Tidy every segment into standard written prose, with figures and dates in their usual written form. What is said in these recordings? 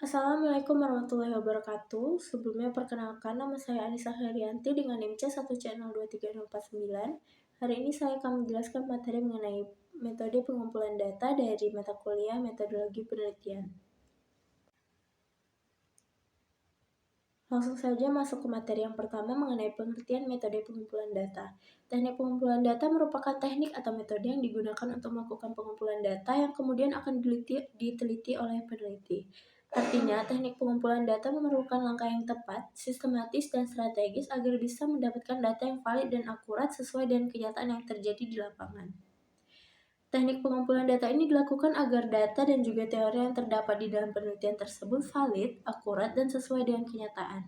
Assalamualaikum warahmatullahi wabarakatuh. Sebelumnya perkenalkan nama saya Anissa Herianti dengan NIM C1C02349. Hari ini saya akan menjelaskan materi mengenai metode pengumpulan data dari mata kuliah metodologi penelitian. Langsung saja masuk ke materi yang pertama mengenai pengertian metode pengumpulan data. Teknik pengumpulan data merupakan teknik atau metode yang digunakan untuk melakukan pengumpulan data yang kemudian akan diteliti oleh peneliti. Artinya, teknik pengumpulan data memerlukan langkah yang tepat, sistematis, dan strategis agar bisa mendapatkan data yang valid dan akurat sesuai dengan kenyataan yang terjadi di lapangan. Teknik pengumpulan data ini dilakukan agar data dan juga teori yang terdapat di dalam penelitian tersebut valid, akurat, dan sesuai dengan kenyataan.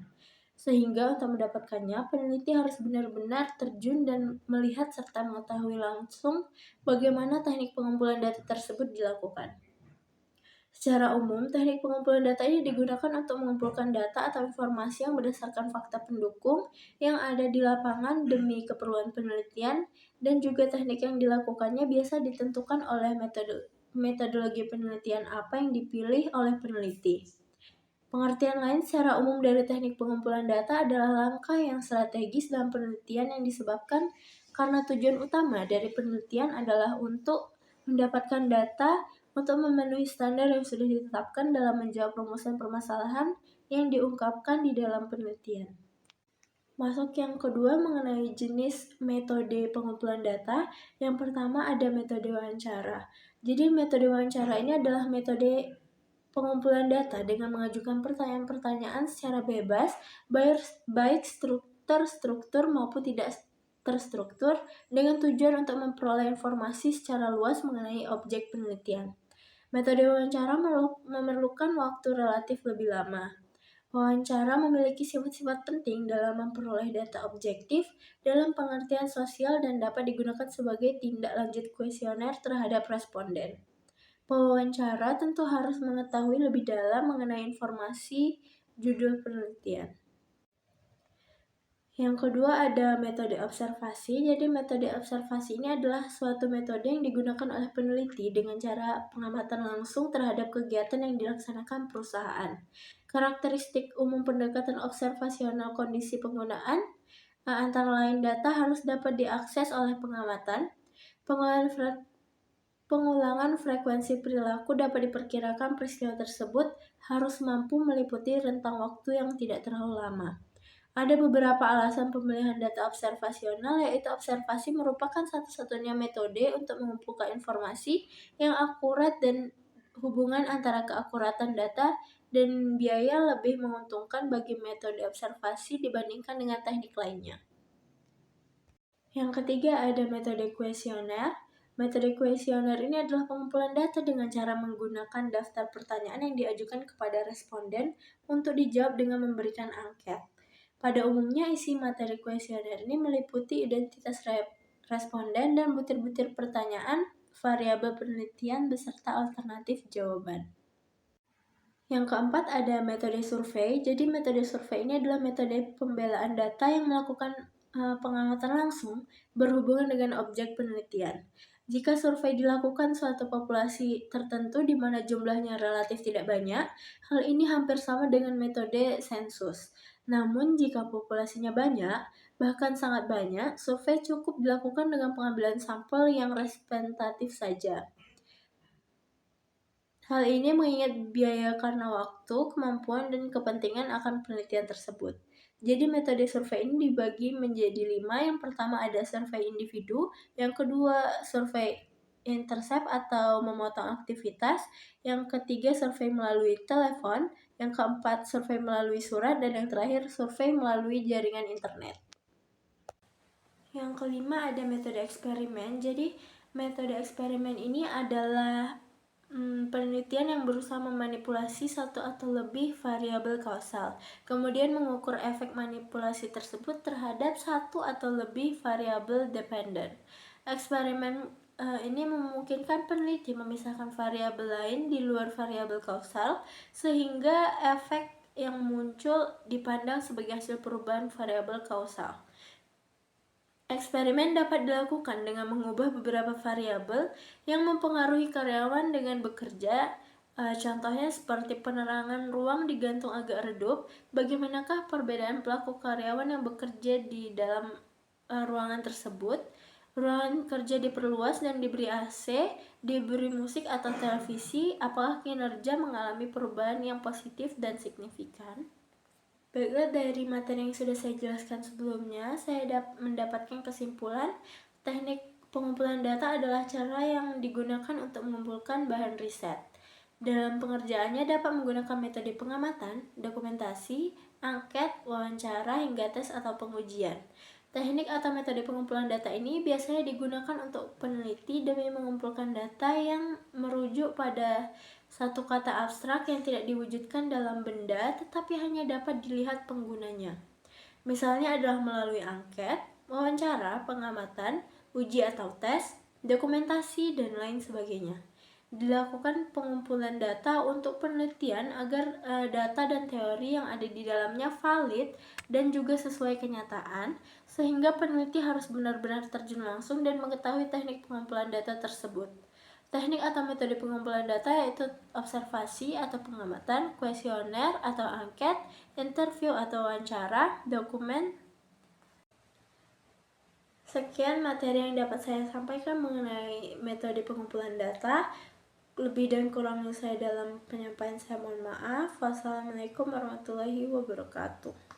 Sehingga untuk mendapatkannya, peneliti harus benar-benar terjun dan melihat serta mengetahui langsung bagaimana teknik pengumpulan data tersebut dilakukan. Secara umum, teknik pengumpulan data ini digunakan untuk mengumpulkan data atau informasi yang berdasarkan fakta pendukung yang ada di lapangan demi keperluan penelitian, dan juga teknik yang dilakukannya biasa ditentukan oleh metodologi penelitian apa yang dipilih oleh peneliti. Pengertian lain secara umum dari teknik pengumpulan data adalah langkah yang strategis dalam penelitian yang disebabkan karena tujuan utama dari penelitian adalah untuk mendapatkan data untuk memenuhi standar yang sudah ditetapkan dalam menjawab rumusan permasalahan yang diungkapkan di dalam penelitian. Masuk yang kedua mengenai jenis metode pengumpulan data. Yang pertama ada metode wawancara. Jadi metode wawancara ini adalah metode pengumpulan data dengan mengajukan pertanyaan-pertanyaan secara bebas, baik terstruktur maupun tidak terstruktur, dengan tujuan untuk memperoleh informasi secara luas mengenai objek penelitian. Metode wawancara memerlukan waktu relatif lebih lama. Wawancara memiliki sifat-sifat penting dalam memperoleh data objektif dalam pengertian sosial dan dapat digunakan sebagai tindak lanjut kuesioner terhadap responden. Pewawancara tentu harus mengetahui lebih dalam mengenai informasi judul penelitian. Yang kedua ada metode observasi. Jadi metode observasi ini adalah suatu metode yang digunakan oleh peneliti dengan cara pengamatan langsung terhadap kegiatan yang dilaksanakan perusahaan. Karakteristik umum pendekatan observasional kondisi penggunaan antara lain data harus dapat diakses oleh pengamatan, pengulangan frekuensi perilaku dapat diperkirakan peristiwa tersebut harus mampu meliputi rentang waktu yang tidak terlalu lama. Ada beberapa alasan pemilihan data observasional, yaitu observasi merupakan satu-satunya metode untuk mengumpulkan informasi yang akurat dan hubungan antara keakuratan data dan biaya lebih menguntungkan bagi metode observasi dibandingkan dengan teknik lainnya. Yang ketiga ada metode kuesioner. Metode kuesioner ini adalah pengumpulan data dengan cara menggunakan daftar pertanyaan yang diajukan kepada responden untuk dijawab dengan memberikan angket. Pada umumnya, isi materi kuesioner ini meliputi identitas responden dan butir-butir pertanyaan, variabel penelitian, beserta alternatif jawaban. Yang keempat ada metode survei. Jadi metode survei ini adalah metode pembelaan data yang melakukan pengamatan langsung berhubungan dengan objek penelitian. Jika survei dilakukan suatu populasi tertentu di mana jumlahnya relatif tidak banyak, hal ini hampir sama dengan metode sensus. Namun jika populasinya banyak, bahkan sangat banyak, survei cukup dilakukan dengan pengambilan sampel yang representatif saja. Hal ini mengingat biaya karena waktu, kemampuan, dan kepentingan akan penelitian tersebut. Jadi metode survei ini dibagi menjadi 5. Yang pertama ada survei individu, yang kedua survei intercept atau memotong aktivitas, yang ketiga survei melalui telepon, yang keempat survei melalui surat, dan yang terakhir survei melalui jaringan internet. Yang kelima ada metode eksperimen. Jadi metode eksperimen ini adalah penelitian yang berusaha memanipulasi satu atau lebih variabel kausal, kemudian mengukur efek manipulasi tersebut terhadap satu atau lebih variabel dependen. Eksperimen ini memungkinkan peneliti memisahkan variabel lain di luar variabel kausal, sehingga efek yang muncul dipandang sebagai hasil perubahan variabel kausal. Eksperimen dapat dilakukan dengan mengubah beberapa variabel yang mempengaruhi karyawan dengan bekerja Contohnya seperti penerangan ruang digantung agak redup, bagaimanakah perbedaan pelaku karyawan yang bekerja di dalam ruangan tersebut. Ruangan kerja diperluas dan diberi AC, diberi musik atau televisi, apakah kinerja mengalami perubahan yang positif dan signifikan? Baiklah, dari materi yang sudah saya jelaskan sebelumnya, saya mendapatkan kesimpulan teknik pengumpulan data adalah cara yang digunakan untuk mengumpulkan bahan riset. Dalam pengerjaannya dapat menggunakan metode pengamatan, dokumentasi, angket, wawancara, hingga tes atau pengujian. Teknik atau metode pengumpulan data ini biasanya digunakan untuk peneliti demi mengumpulkan data yang merujuk pada satu kata abstrak yang tidak diwujudkan dalam benda tetapi hanya dapat dilihat penggunanya. Misalnya adalah melalui angket, wawancara, pengamatan, uji atau tes, dokumentasi, dan lain sebagainya. Dilakukan pengumpulan data untuk penelitian agar data dan teori yang ada di dalamnya valid dan juga sesuai kenyataan, sehingga peneliti harus benar-benar terjun langsung dan mengetahui teknik pengumpulan data tersebut. Teknik atau metode pengumpulan data yaitu observasi atau pengamatan, kuesioner atau angket, interview atau wawancara, dokumen. Sekian materi yang dapat saya sampaikan mengenai metode pengumpulan data. Lebih dan kurangnya saya dalam penyampaian saya mohon maaf. Wassalamualaikum warahmatullahi wabarakatuh.